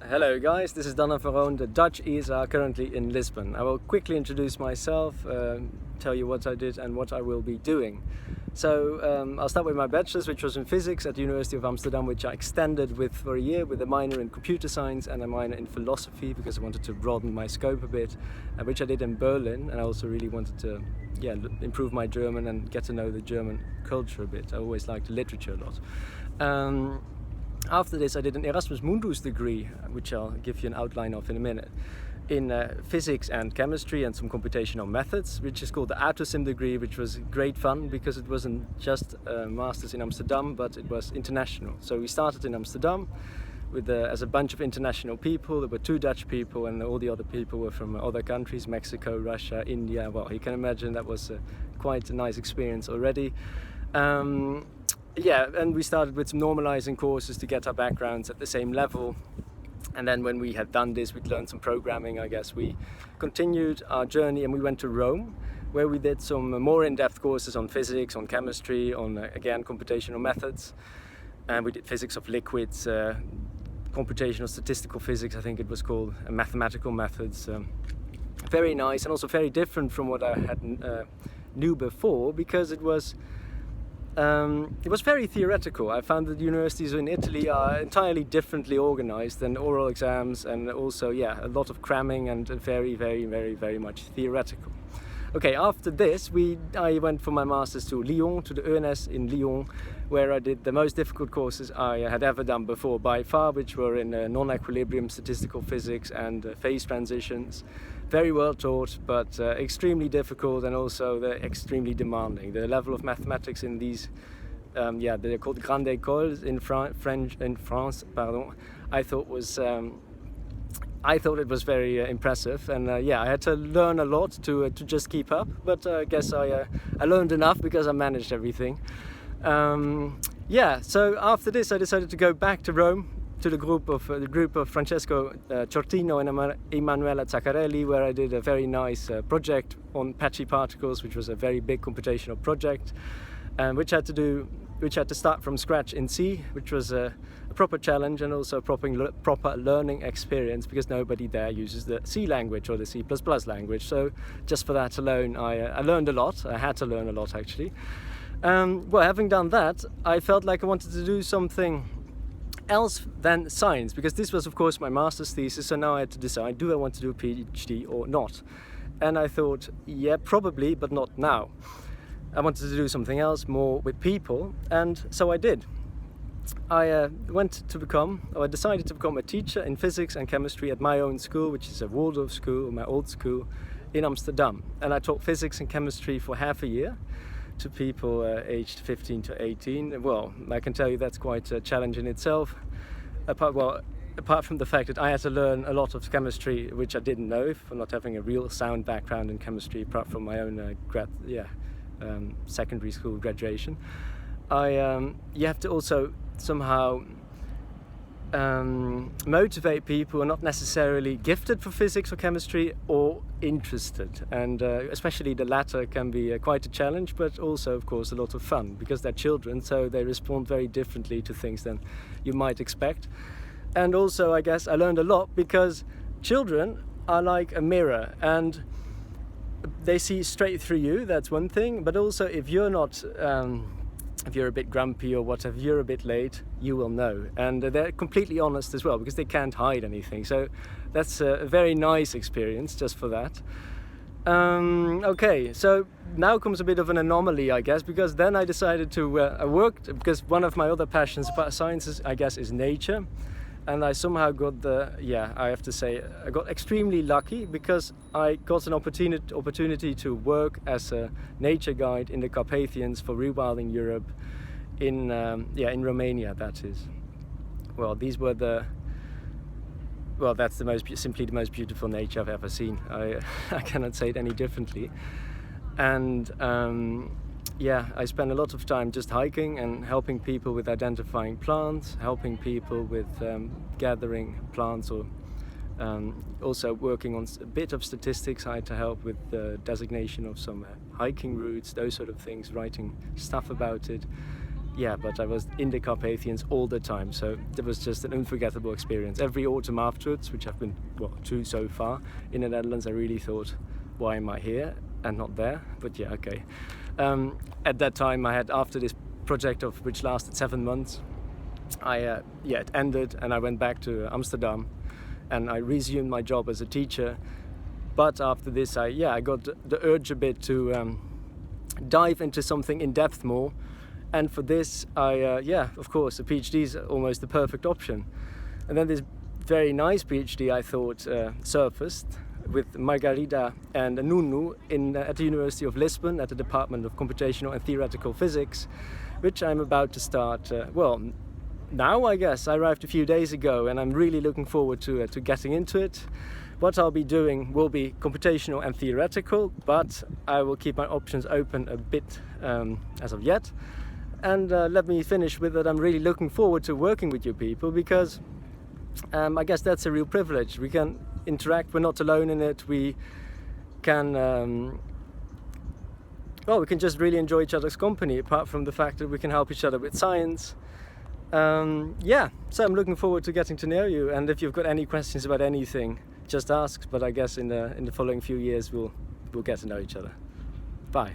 Hello guys, this is Danne from Roon, the Dutch ESR currently in Lisbon. I will quickly introduce myself, tell you what I did and what I will be doing. So I'll start with my bachelor's, which was in physics at the University of Amsterdam, which I extended for a year with a minor in computer science and a minor in philosophy because I wanted to broaden my scope a bit, which I did in Berlin, and I also really wanted to improve my German and get to know the German culture a bit. I always liked literature a lot. After this I did an Erasmus Mundus degree, which I'll give you an outline of in a minute, in physics and chemistry and some computational methods, which is called the AutoSim degree, which was great fun because it wasn't just a master's in Amsterdam, but it was international. So we started in Amsterdam as a bunch of international people. There were 2 Dutch people and all the other people were from other countries, Mexico, Russia, India. Well, you can imagine that was quite a nice experience already. And we started with some normalizing courses to get our backgrounds at the same level. And then when we had done this, we'd learned some programming, I guess. We continued our journey and we went to Rome, where we did some more in-depth courses on physics, on chemistry, on, again, computational methods. And we did physics of liquids, computational statistical physics, I think it was called, and mathematical methods. Very nice and also very different from what I had knew before, because it was very theoretical. I found that universities in Italy are entirely differently organized than oral exams, and also, a lot of cramming and very, very, very, very much theoretical. Okay, after this, I went for my master's to Lyon, to the ENS in Lyon, where I did the most difficult courses I had ever done before by far, which were in non-equilibrium statistical physics and phase transitions. Very well taught, but extremely difficult, and also extremely demanding. The level of mathematics in these, they're called Grande Écoles in France. I thought it was very impressive, and I had to learn a lot to just keep up. But I guess I learned enough because I managed everything. So after this, I decided to go back to Rome, to the group of Francesco Ciortino and Emanuela Zaccarelli, where I did a very nice project on patchy particles, which was a very big computational project, which had to start from scratch in C, which was a proper challenge and also a proper learning experience, because nobody there uses the C language or the C++ language. So just for that alone, I learned a lot. I had to learn a lot, actually. Having done that, I felt like I wanted to do something else than science, because this was of course my master's thesis, so now I had to decide, do I want to do a PhD or not? And I thought, yeah, probably, but not now. I wanted to do something else, more with people, and so I did. I decided to become a teacher in physics and chemistry at my own school, which is a Waldorf school, my old school in Amsterdam. And I taught physics and chemistry for half a year to people aged 15 to 18. Well, I can tell you that's quite a challenge in itself. Apart from the fact that I had to learn a lot of chemistry, which I didn't know, for not having a real sound background in chemistry, apart from my own secondary school graduation. You have to also somehow motivate people who are not necessarily gifted for physics or chemistry or interested, and especially the latter can be quite a challenge, but also of course a lot of fun, because they're children, so they respond very differently to things than you might expect. And also, I guess I learned a lot because children are like a mirror, and they see straight through you. That's one thing, but also if you're not if you're a bit grumpy or whatever, you're a bit late, you will know. And they're completely honest as well, because they can't hide anything. So that's a very nice experience just for that. Okay, so now comes a bit of an anomaly, I guess, because then I decided to because one of my other passions about sciences, I guess, is nature. And I somehow got I got extremely lucky, because I got an opportunity to work as a nature guide in the Carpathians for rewilding Europe in Romania, that is. Well, that's simply the most beautiful nature I've ever seen. I cannot say it any differently. And I spend a lot of time just hiking and helping people with identifying plants, helping people with gathering plants, or also working on a bit of statistics. I had to help with the designation of some hiking routes, those sort of things, writing stuff about it. yeah, but I was in the Carpathians all the time, so it was just an unforgettable experience. Every autumn afterwards, which I've been, well, 2 so far in the Netherlands, I really thought, why am I here and not there? But yeah, okay. At that time I had, after this project of which lasted 7 months, it ended and I went back to Amsterdam and I resumed my job as a teacher. But after this I got the urge a bit to dive into something in depth more, and for this of course a PhD is almost the perfect option. And then this very nice PhD I thought surfaced with Margarida and Nuno at the University of Lisbon at the Department of Computational and Theoretical Physics, which I'm about to start, now I guess. I arrived a few days ago and I'm really looking forward to getting into it. What I'll be doing will be computational and theoretical, but I will keep my options open a bit as of yet. And let me finish with that I'm really looking forward to working with you people, because I guess that's a real privilege. We can interact, we're not alone in it, we can we can just really enjoy each other's company, apart from the fact that we can help each other with science. So I'm looking forward to getting to know you, and if you've got any questions about anything, just ask. But I guess in the following few years we'll get to know each other. Bye.